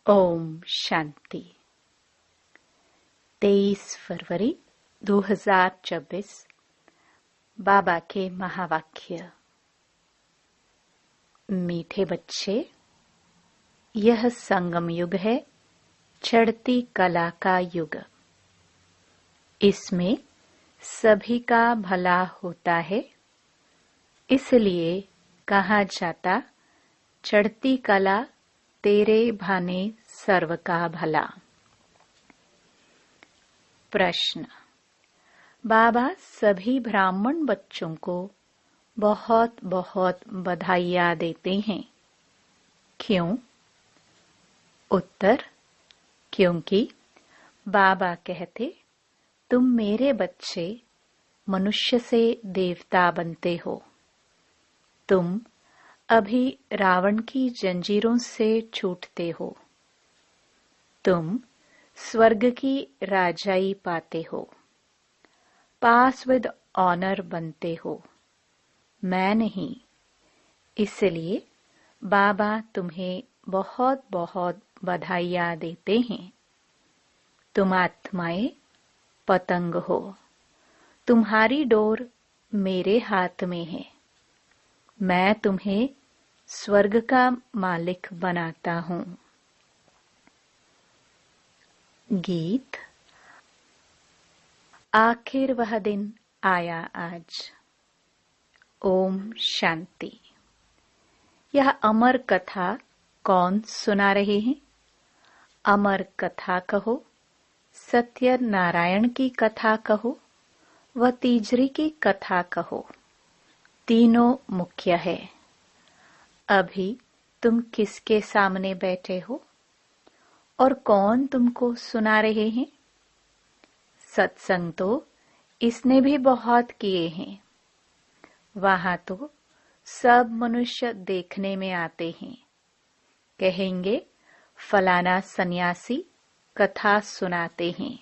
ओम शांति। 23 फरवरी 2024 बाबा के महावाक्य। मीठे बच्चे, यह संगम युग है, चढ़ती कला का युग। इसमें सभी का भला होता है, इसलिए कहा जाता चढ़ती कला तेरे भाने सर्व का भला। प्रश्न। बाबा सभी ब्राह्मण बच्चों को बहुत बहुत बधाइयाँ देते हैं, क्यों? उत्तर, क्योंकि बाबा कहते तुम मेरे बच्चे मनुष्य से देवता बनते हो। तुम अभी रावण की जंजीरों से छूटते हो। तुम स्वर्ग की राजाई पाते हो, पास विद ऑनर बनते हो, मैं नहीं। इसलिए बाबा तुम्हें बहुत बहुत बधाइयाँ देते हैं। तुम आत्माएं पतंग हो, तुम्हारी डोर मेरे हाथ में है। मैं तुम्हें स्वर्ग का मालिक बनाता हूँ। गीत। आखिर वह दिन आया आज। ओम शांति। यह अमर कथा कौन सुना रहे हैं? अमर कथा कहो, सत्य नारायण की कथा कहो, व तीजरी की कथा कहो, तीनों मुख्य है। अभी तुम किसके सामने बैठे हो और कौन तुमको सुना रहे हैं? सत्संग तो इसने भी बहुत किए हैं। वहां तो सब मनुष्य देखने में आते हैं। कहेंगे फलाना सन्यासी कथा सुनाते हैं,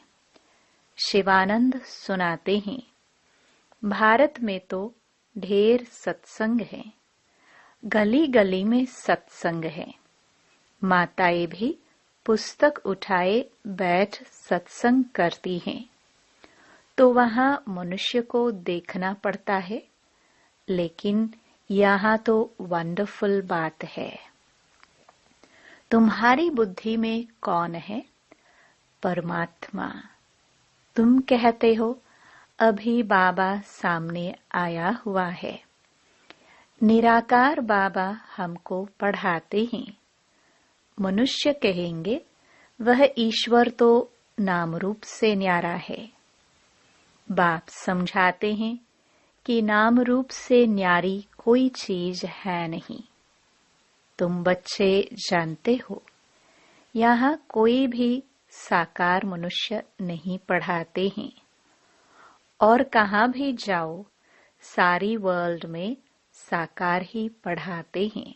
शिवानंद सुनाते हैं। भारत में तो ढेर सत्संग है, गली गली में सत्संग है। माताएं भी पुस्तक उठाए बैठ सत्संग करती हैं। तो वहां मनुष्य को देखना पड़ता है, लेकिन यहाँ तो वंडरफुल बात है। तुम्हारी बुद्धि में कौन है? परमात्मा। तुम कहते हो अभी बाबा सामने आया हुआ है। निराकार बाबा हमको पढ़ाते हैं। मनुष्य कहेंगे वह ईश्वर तो नाम रूप से न्यारा है। बाप समझाते हैं कि नाम रूप से न्यारी कोई चीज है नहीं। तुम बच्चे जानते हो, यहाँ कोई भी साकार मनुष्य नहीं पढ़ाते हैं। और कहाँ भी जाओ, सारी वर्ल्ड में साकार ही पढ़ाते हैं।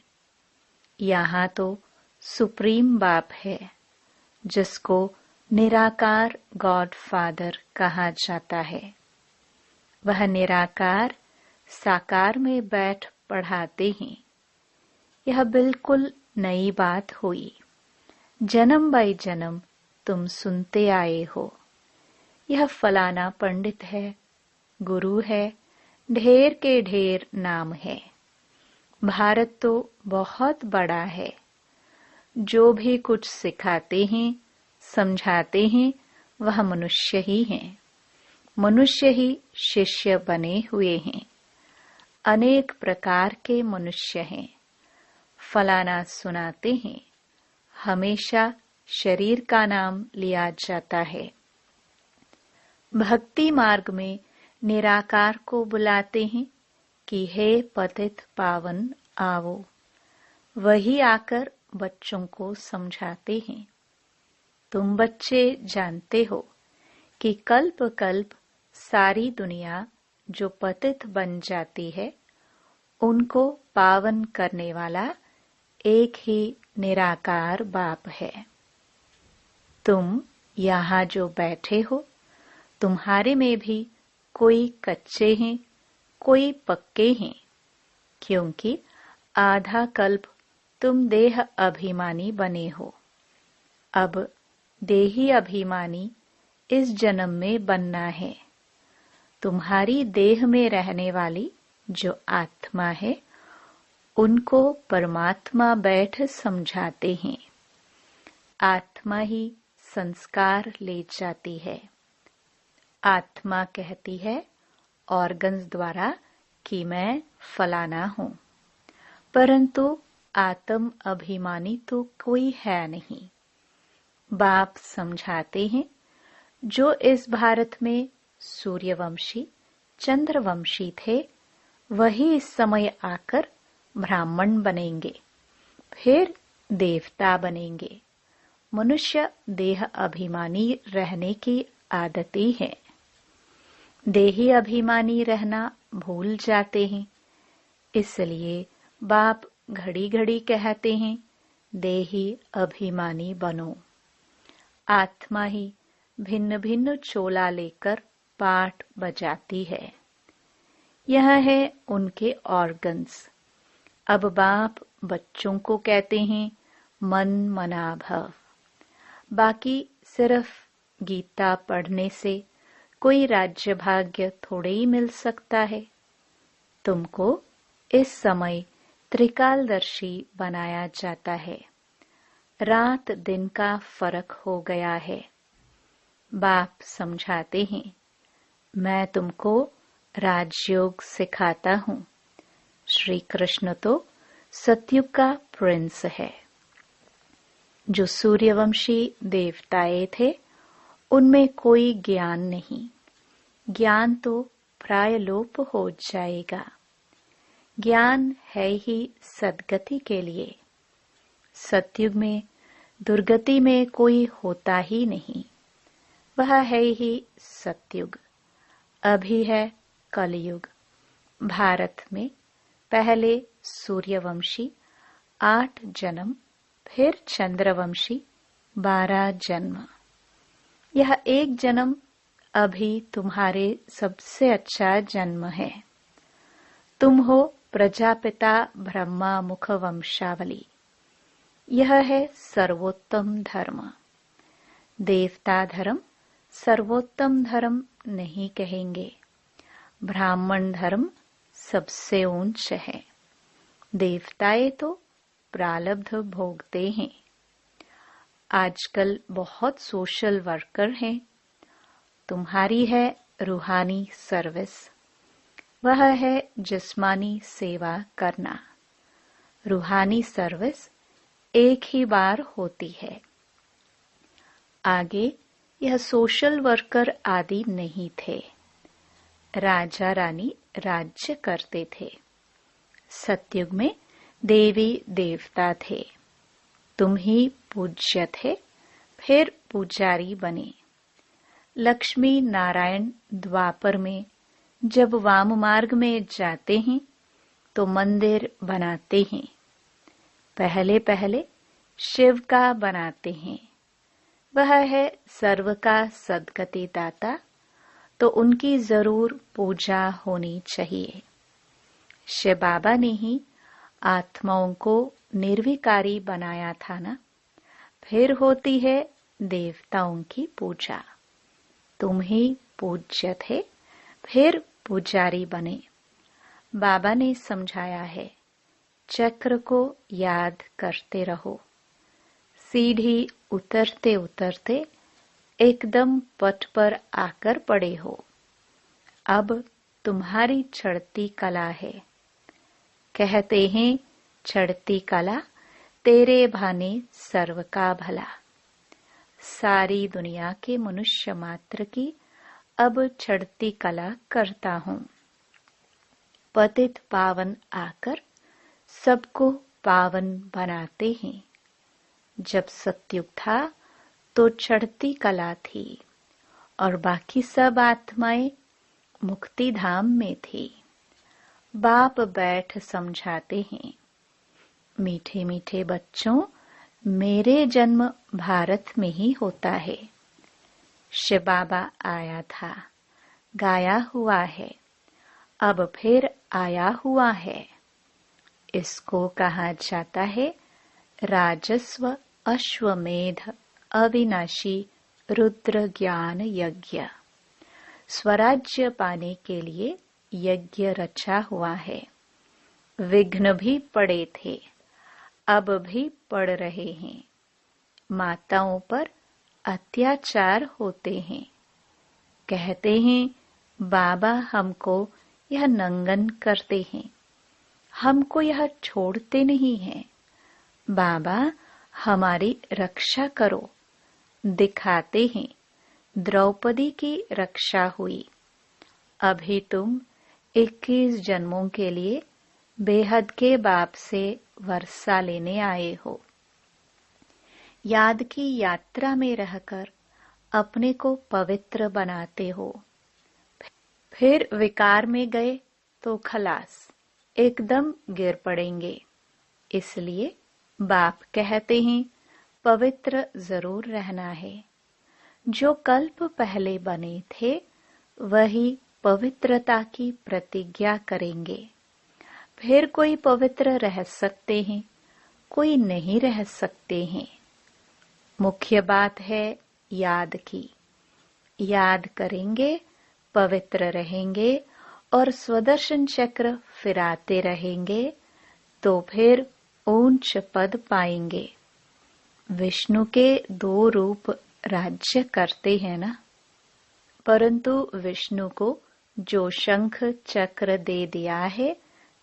यहाँ तो सुप्रीम बाप है, जिसको निराकार गॉड फादर कहा जाता है। वह निराकार साकार में बैठ पढ़ाते हैं। यह बिल्कुल नई बात हुई। जन्म बाई जन्म तुम सुनते आए हो, यह फलाना पंडित है, गुरु है, ढेर के ढेर नाम है। भारत तो बहुत बड़ा है। जो भी कुछ सिखाते हैं, समझाते हैं, वह मनुष्य ही हैं। मनुष्य ही शिष्य बने हुए हैं। अनेक प्रकार के मनुष्य हैं। फलाना सुनाते हैं, हमेशा शरीर का नाम लिया जाता है। भक्ति मार्ग में निराकार को बुलाते हैं कि हे पतित पावन आओ। वही आकर बच्चों को समझाते हैं। तुम बच्चे जानते हो कि कल्प कल्प सारी दुनिया जो पतित बन जाती है, उनको पावन करने वाला एक ही निराकार बाप है। तुम यहाँ जो बैठे हो, तुम्हारे में भी कोई कच्चे हैं, कोई पक्के हैं, क्योंकि आधा कल्प तुम देह अभिमानी बने हो। अब देही अभिमानी इस जन्म में बनना है। तुम्हारी देह में रहने वाली जो आत्मा है उनको परमात्मा बैठ समझाते हैं। आत्मा ही संस्कार ले जाती है। आत्मा कहती है ऑर्गन्स द्वारा कि मैं फलाना हूं, परंतु आत्म अभिमानी तो कोई है नहीं। बाप समझाते हैं जो इस भारत में सूर्यवंशी चंद्रवंशी थे वही इस समय आकर ब्राह्मण बनेंगे, फिर देवता बनेंगे। मनुष्य देह अभिमानी रहने की आदती है। देही अभिमानी रहना भूल जाते हैं, इसलिए बाप घड़ी घड़ी कहते हैं देही अभिमानी बनो। आत्मा ही भिन्न भिन्न चोला लेकर पाठ बजाती है। यह है उनके ऑर्गन्स। अब बाप बच्चों को कहते हैं मन मना भव। बाकी सिर्फ गीता पढ़ने से कोई राज्य भाग्य थोड़े ही मिल सकता है। तुमको इस समय त्रिकालदर्शी बनाया जाता है। रात दिन का फर्क हो गया है। बाप समझाते हैं मैं तुमको राजयोग सिखाता हूं। श्री कृष्ण तो सतयुग का प्रिंस है। जो सूर्यवंशी देवताएं थे उनमें कोई ज्ञान नहीं। ज्ञान तो प्राय लोप हो जाएगा। ज्ञान है ही सद्गति के लिए। सतयुग में दुर्गति में कोई होता ही नहीं। वह है ही सतयुग। अभी है कलयुग। भारत में पहले सूर्यवंशी 8 जन्म, फिर चंद्रवंशी 12 जन्म। यह एक जन्म अभी तुम्हारे सबसे अच्छा जन्म है। तुम हो प्रजापिता ब्रह्मा मुख वंशावली। यह है सर्वोत्तम धर्म। देवता धर्म सर्वोत्तम धर्म नहीं कहेंगे। ब्राह्मण धर्म सबसे ऊंच है। देवताएं तो प्रारब्ध भोगते हैं। आजकल बहुत सोशल वर्कर हैं। तुम्हारी है रूहानी सर्विस। वह है जिस्मानी सेवा करना। रूहानी सर्विस एक ही बार होती है। आगे यह सोशल वर्कर आदि नहीं थे। राजा रानी राज्य करते थे। सतयुग में देवी देवता थे। तुम ही पूज्य थे, फिर पुजारी बने। लक्ष्मी नारायण द्वापर में जब वाम मार्ग में जाते हैं तो मंदिर बनाते हैं। पहले पहले शिव का बनाते हैं। वह है सर्व का सद्गति दाता, तो उनकी जरूर पूजा होनी चाहिए। शिव बाबा ने ही आत्माओं को निर्विकारी बनाया था ना। फिर होती है देवताओं की पूजा। तुम ही पूज्य थे, फिर पुजारी बने। बाबा ने समझाया है चक्र को याद करते रहो। सीढ़ी उतरते उतरते एकदम पट पर आकर पड़े हो। अब तुम्हारी चढ़ती कला है। कहते हैं चढ़ती कला तेरे भाने सर्व का भला। सारी दुनिया के मनुष्य मात्र की अब चढ़ती कला करता हूं। पतित पावन आकर सबको पावन बनाते हैं। जब सतयुग था तो चढ़ती कला थी और बाकी सब आत्माएं मुक्ति धाम में थी। बाप बैठ समझाते हैं मीठे मीठे बच्चों, मेरे जन्म भारत में ही होता है। शिव बाबा आया था, गाया हुआ है, अब फिर आया हुआ है। इसको कहा जाता है राजस्व अश्वमेध अविनाशी रुद्र ज्ञान यज्ञ। स्वराज्य पाने के लिए यज्ञ रचा हुआ है। विघ्न भी पड़े थे, अब भी पड़ रहे हैं। माताओं पर अत्याचार होते हैं। कहते हैं बाबा हमको यह नंगन करते हैं, हमको यह छोड़ते नहीं हैं। बाबा हमारी रक्षा करो। दिखाते हैं द्रौपदी की रक्षा हुई। अभी तुम 21 जन्मों के लिए बेहद के बाप से वर्षा लेने आए हो। याद की यात्रा में रहकर अपने को पवित्र बनाते हो। फिर विकार में गए तो खलास, एकदम गिर पड़ेंगे। इसलिए बाप कहते हैं पवित्र जरूर रहना है। जो कल्प पहले बने थे वही पवित्रता की प्रतिज्ञा करेंगे। फिर कोई पवित्र रह सकते हैं, कोई नहीं रह सकते हैं। मुख्य बात है याद की। याद करेंगे, पवित्र रहेंगे और स्वदर्शन चक्र फिराते रहेंगे तो फिर ऊंच पद पाएंगे। विष्णु के 2 रूप राज्य करते हैं ना, परंतु विष्णु को जो शंख चक्र दे दिया है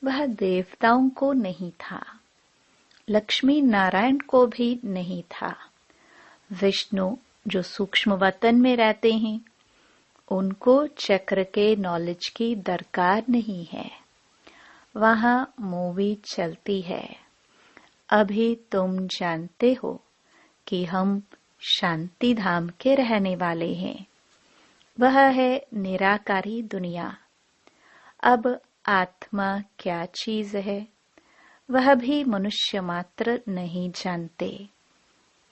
वह देवताओं को नहीं था, लक्ष्मी नारायण को भी नहीं था। विष्णु जो सूक्ष्म वतन में रहते हैं उनको चक्र के नॉलेज की दरकार नहीं है। वहां मूवी चलती है। अभी तुम जानते हो कि हम शांति धाम के रहने वाले हैं। वह है निराकारी दुनिया। अब आत्मा क्या चीज है वह भी मनुष्य मात्र नहीं जानते।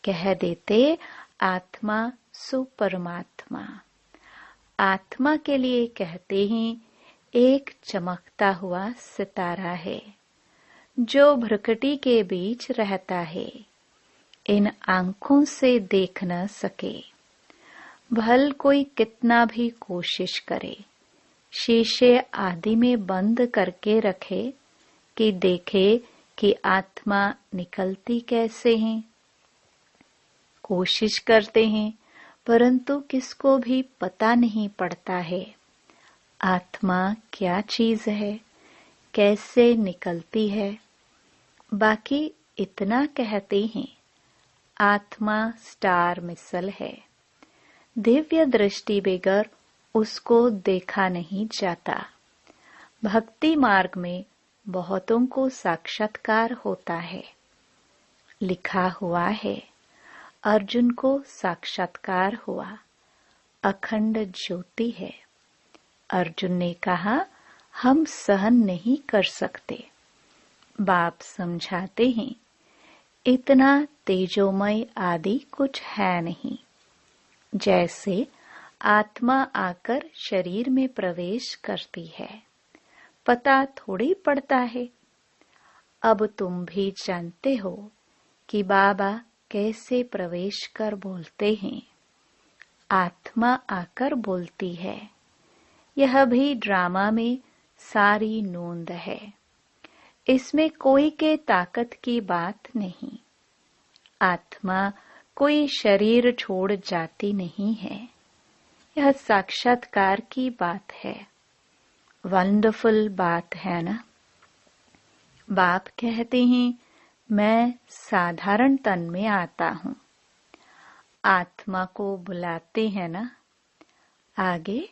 कह देते आत्मा सुपरमात्मा। आत्मा के लिए कहते हैं एक चमकता हुआ सितारा है जो भ्रकटी के बीच रहता है। इन आंखों से देख न सके। भल कोई कितना भी कोशिश करे, शीशे आदि में बंद करके रखे कि देखे कि आत्मा निकलती कैसे है। कोशिश करते हैं परंतु किसको भी पता नहीं पड़ता है आत्मा क्या चीज है, कैसे निकलती है। बाकी इतना कहते हैं आत्मा स्टार मिसल है। दिव्य दृष्टि बगैर उसको देखा नहीं जाता। भक्ति मार्ग में बहुतों को साक्षात्कार होता है। लिखा हुआ है अर्जुन को साक्षात्कार हुआ, अखंड ज्योति है। अर्जुन ने कहा हम सहन नहीं कर सकते। बाप समझाते हैं इतना तेजोमय आदि कुछ है नहीं। जैसे आत्मा आकर शरीर में प्रवेश करती है, पता थोड़ी पड़ता है। अब तुम भी जानते हो कि बाबा कैसे प्रवेश कर बोलते हैं। आत्मा आकर बोलती है। यह भी ड्रामा में सारी नोंद है। इसमें कोई के ताकत की बात नहीं। आत्मा कोई शरीर छोड़ जाती नहीं है। यह साक्षात्कार की बात है। वंडरफुल बात है ना। बाप कहते हैं मैं साधारण तन में आता हूँ। आत्मा को बुलाते हैं ना। आगे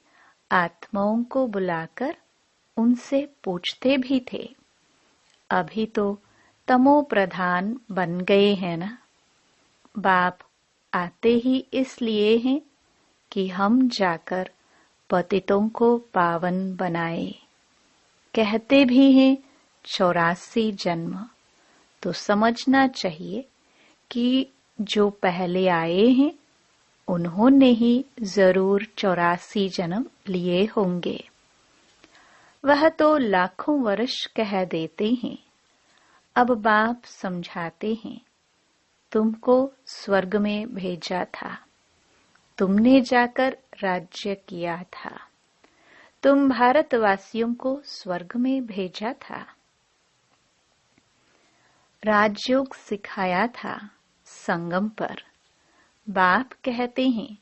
आत्माओं को बुलाकर उनसे पूछते भी थे। अभी तो तमो प्रधान बन गए हैं ना। बाप आते ही इसलिए हैं कि हम जाकर पतितों को पावन बनाए। कहते भी हैं 84 जन्म, तो समझना चाहिए कि जो पहले आए हैं उन्होंने ही जरूर 84 जन्म लिए होंगे। वह तो लाखों वर्ष कह देते हैं। अब बाप समझाते हैं तुमको स्वर्ग में भेजा था, तुमने जाकर राज्य किया था। तुम भारतवासियों को स्वर्ग में भेजा था, राजयोग सिखाया था संगम पर। बाप कहते हैं,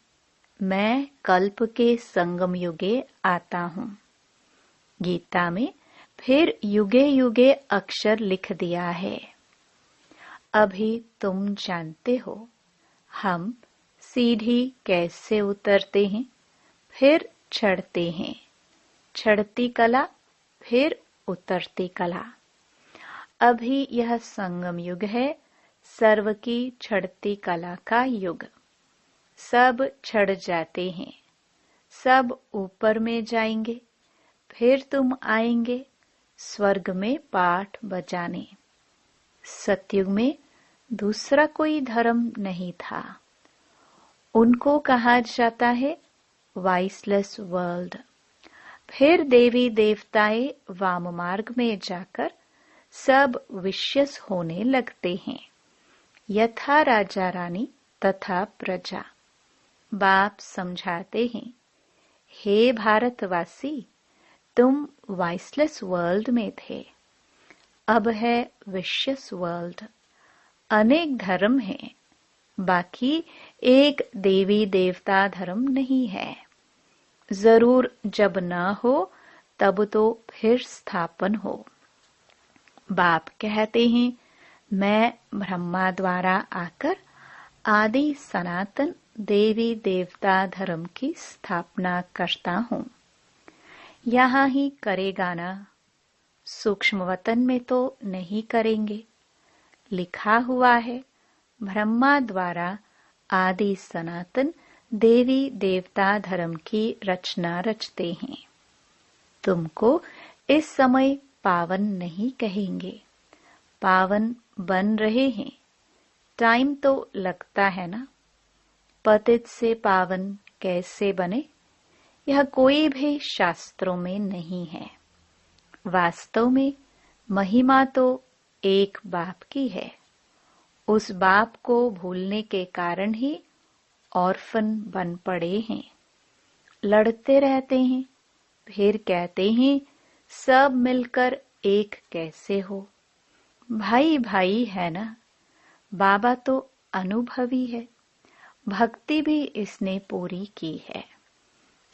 मैं कल्प के संगम युगे आता हूँ। गीता में फिर युगे युगे अक्षर लिख दिया है। अभी तुम जानते हो हम सीढ़ी कैसे उतरते हैं, फिर चढ़ते हैं। चढ़ती कला, फिर उतरती कला। अभी यह संगम युग है, सर्व की चढ़ती कला का युग। सब चढ़ जाते हैं, सब ऊपर में जाएंगे, फिर तुम आएंगे स्वर्ग में पाठ बजाने। सतयुग में दूसरा कोई धर्म नहीं था। उनको कहा जाता है वाइसलेस वर्ल्ड। फिर देवी देवताएं वाम मार्ग में जाकर सब विश्वस होने लगते हैं, यथा राजा रानी तथा प्रजा। बाप समझाते हैं, हे भारतवासी, तुम वाइसलेस वर्ल्ड में थे, अब है विश्वस वर्ल्ड। अनेक धर्म हैं, बाकी एक देवी देवता धर्म नहीं है। जरूर जब न हो तब तो फिर स्थापन हो। बाप कहते हैं, मैं ब्रह्मा द्वारा आकर आदि सनातन देवी देवता धर्म की स्थापना करता हूँ। यहाँ ही करेगा ना, सूक्ष्म वतन में तो नहीं करेंगे। लिखा हुआ है, ब्रह्मा द्वारा आदि सनातन देवी देवता धर्म की रचना रचते हैं। तुमको इस समय पावन नहीं कहेंगे, पावन बन रहे हैं। टाइम तो लगता है ना। पतित से पावन कैसे बने, यह कोई भी शास्त्रों में नहीं है। वास्तव में महिमा तो एक बाप की है। उस बाप को भूलने के कारण ही ऑर्फन बन पड़े हैं। लड़ते रहते हैं, फिर कहते हैं सब मिलकर एक कैसे हो। भाई भाई है ना। बाबा तो अनुभवी है, भक्ति भी इसने पूरी की है।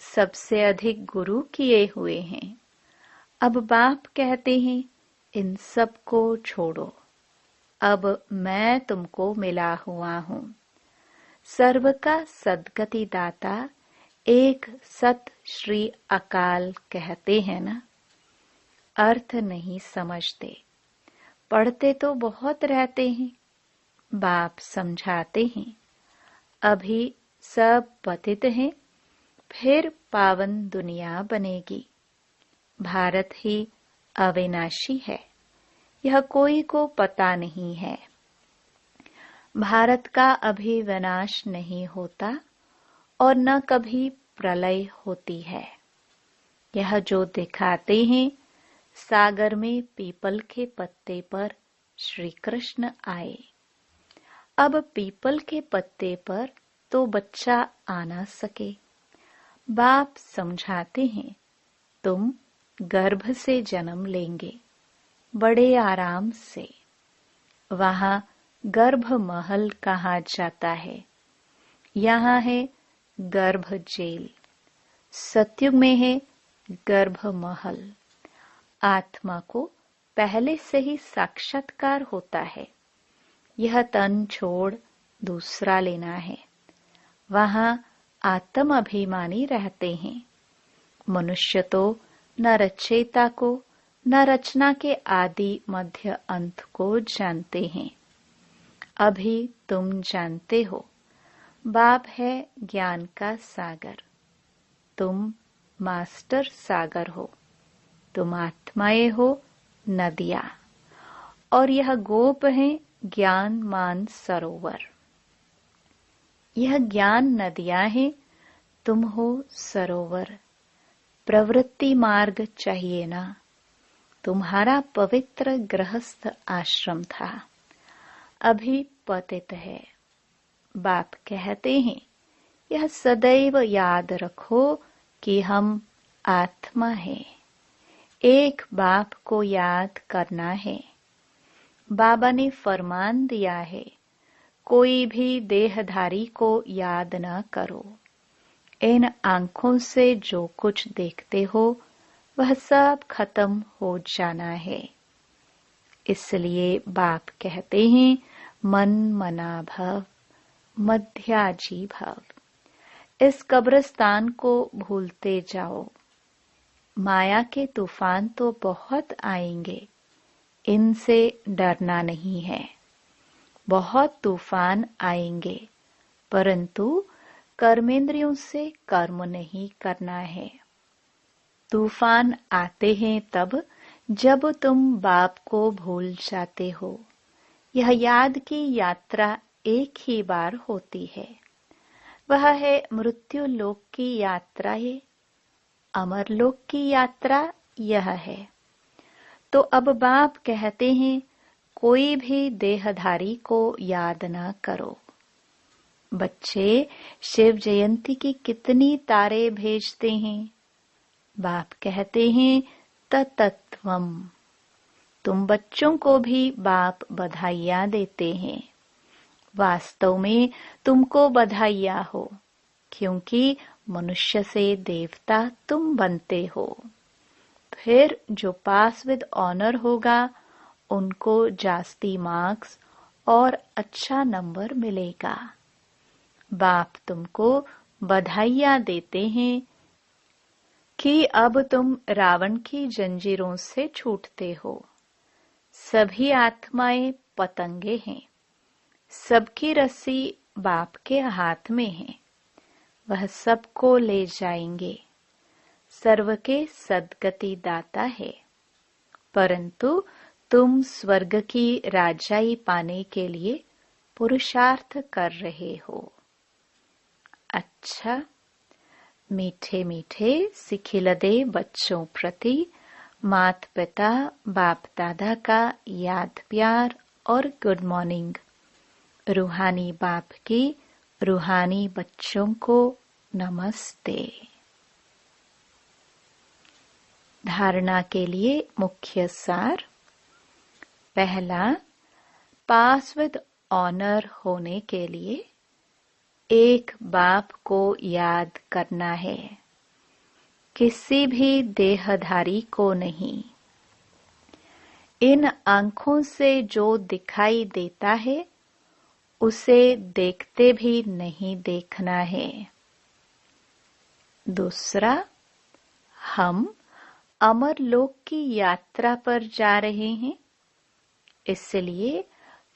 सबसे अधिक गुरु किए हुए हैं। अब बाप कहते हैं, इन सब को छोड़ो, अब मैं तुमको मिला हुआ हूँ। सर्व का सद्गति दाता एक सत श्री अकाल कहते हैं ना। अर्थ नहीं समझते, पढ़ते तो बहुत रहते हैं। बाप समझाते हैं, अभी सब पतित हैं, फिर पावन दुनिया बनेगी। भारत ही अविनाशी है, यह कोई को पता नहीं है। भारत का अभी विनाश नहीं होता और न कभी प्रलय होती है। यह जो दिखाते हैं, सागर में पीपल के पत्ते पर श्री कृष्ण आए। अब पीपल के पत्ते पर तो बच्चा आ ना सके। बाप समझाते हैं, तुम गर्भ से जन्म लेंगे, बड़े आराम से। वहां गर्भ महल कहा जाता है, यहाँ है गर्भ जेल। सतयुग में है गर्भ महल। आत्मा को पहले से ही साक्षात्कार होता है। यह तन छोड़ दूसरा लेना है। वहां आत्म अभिमानी रहते हैं। मनुष्य तो न रचयिता को न रचना के आदि मध्य अंत को जानते हैं। अभी तुम जानते हो, बाप है ज्ञान का सागर। तुम मास्टर सागर हो, तुम आत्माएं हो नदियां, और यह गोप है ज्ञान मान सरोवर। यह ज्ञान नदियां हैं, तुम हो सरोवर। प्रवृत्ति मार्ग चाहिए ना। तुम्हारा पवित्र गृहस्थ आश्रम था, अभी पतित है। बाप कहते हैं, यह सदैव याद रखो कि हम आत्मा हैं। एक बाप को याद करना है। बाबा ने फरमान दिया है, कोई भी देहधारी को याद न करो। इन आंखों से जो कुछ देखते हो वह सब खत्म हो जाना है। इसलिए बाप कहते हैं, मन मना भव, मध्याजी भव। इस कब्रिस्तान को भूलते जाओ। माया के तूफान तो बहुत आएंगे, इनसे डरना नहीं है। बहुत तूफान आएंगे, परंतु कर्मेंद्रियों से कर्म नहीं करना है। तूफान आते हैं तब जब तुम बाप को भूल जाते हो। यह याद की यात्रा एक ही बार होती है। वह है मृत्यु लोक की यात्रा है। अमर लोक की यात्रा यह है। तो अब बाप कहते हैं, कोई भी देहधारी को याद न करो। बच्चे शिव जयंती की कितनी तारे भेजते हैं। बाप कहते हैं, तत्त्वम। तुम बच्चों को भी बाप बधाइयां देते हैं। वास्तव में तुमको बधाइयां हो, क्योंकि मनुष्य से देवता तुम बनते हो। फिर जो पास विद ऑनर होगा उनको जास्ती मार्क्स और अच्छा नंबर मिलेगा। बाप तुमको बधाइयां देते हैं कि अब तुम रावण की जंजीरों से छूटते हो। सभी आत्माएं पतंगे हैं। सबकी रस्सी बाप के हाथ में है। वह सबको ले जाएंगे। सर्व के सद्गति दाता है। परंतु तुम स्वर्ग की राजाई पाने के लिए पुरुषार्थ कर रहे हो। अच्छा, मीठे मीठे सिखिलदे बच्चों प्रति माता पिता बाप दादा का याद प्यार और गुड मॉर्निंग। रूहानी बाप की रूहानी बच्चों को नमस्ते। धारणा के लिए मुख्य सार। पहला, पास विद ऑनर होने के लिए एक बाप को याद करना है, किसी भी देहधारी को नहीं। इन आंखों से जो दिखाई देता है उसे देखते भी नहीं देखना है। दूसरा, हम अमर लोक की यात्रा पर जा रहे हैं, इसलिए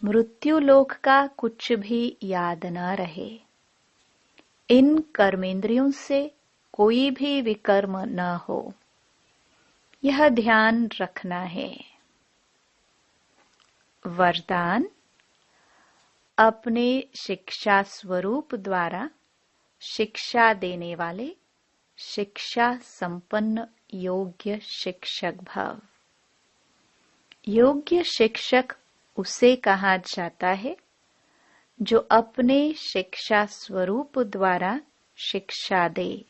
मृत्यु लोक का कुछ भी याद न रहे। इन कर्मेंद्रियों से कोई भी विकर्म न हो, यह ध्यान रखना है। वरदान, अपने शिक्षा स्वरूप द्वारा शिक्षा देने वाले शिक्षा संपन्न योग्य शिक्षक भव। योग्य शिक्षक उसे कहा जाता है जो अपने शिक्षा स्वरूप द्वारा शिक्षा दे।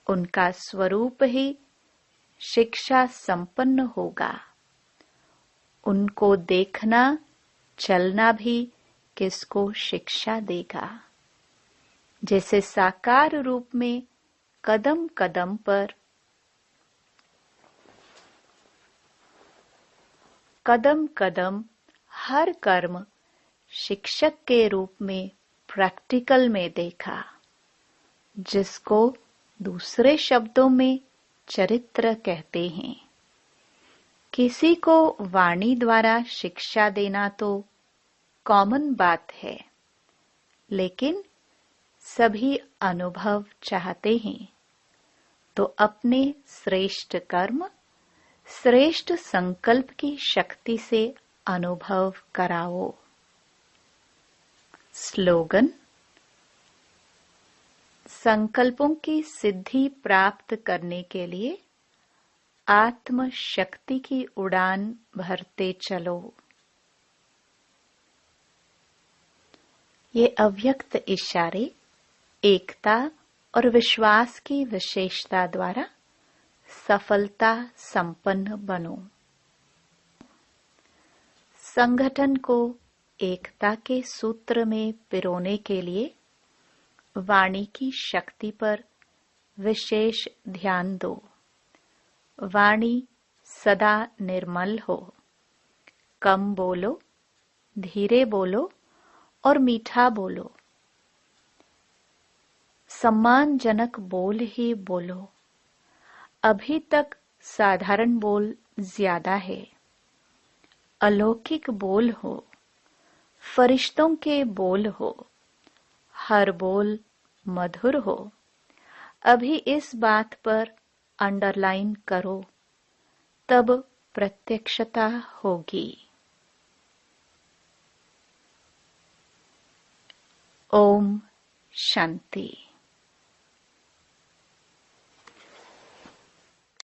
उनका स्वरूप ही शिक्षा संपन्न होगा। उनको देखना चलना भी किसको शिक्षा देगा। जैसे साकार रूप में कदम कदम पर कदम कदम हर कर्म शिक्षक के रूप में प्रैक्टिकल में देखा, जिसको दूसरे शब्दों में चरित्र कहते हैं। किसी को वाणी द्वारा शिक्षा देना तो कॉमन बात है, लेकिन सभी अनुभव चाहते हैं, तो अपने श्रेष्ठ कर्म श्रेष्ठ संकल्प की शक्ति से अनुभव कराओ। स्लोगन, संकल्पों की सिद्धि प्राप्त करने के लिए आत्म शक्ति की उड़ान भरते चलो। ये अव्यक्त इशारे एकता और विश्वास की विशेषता द्वारा सफलता संपन्न बनो। संगठन को एकता के सूत्र में पिरोने के लिए वाणी की शक्ति पर विशेष ध्यान दो। वाणी सदा निर्मल हो, कम बोलो, धीरे बोलो और मीठा बोलो। सम्मानजनक बोल ही बोलो। अभी तक साधारण बोल ज्यादा है। अलौकिक बोल हो, फरिश्तों के बोल हो, हर बोल मधुर हो। अभी इस बात पर अंडरलाइन करो, तब प्रत्यक्षता होगी। ओम शांति।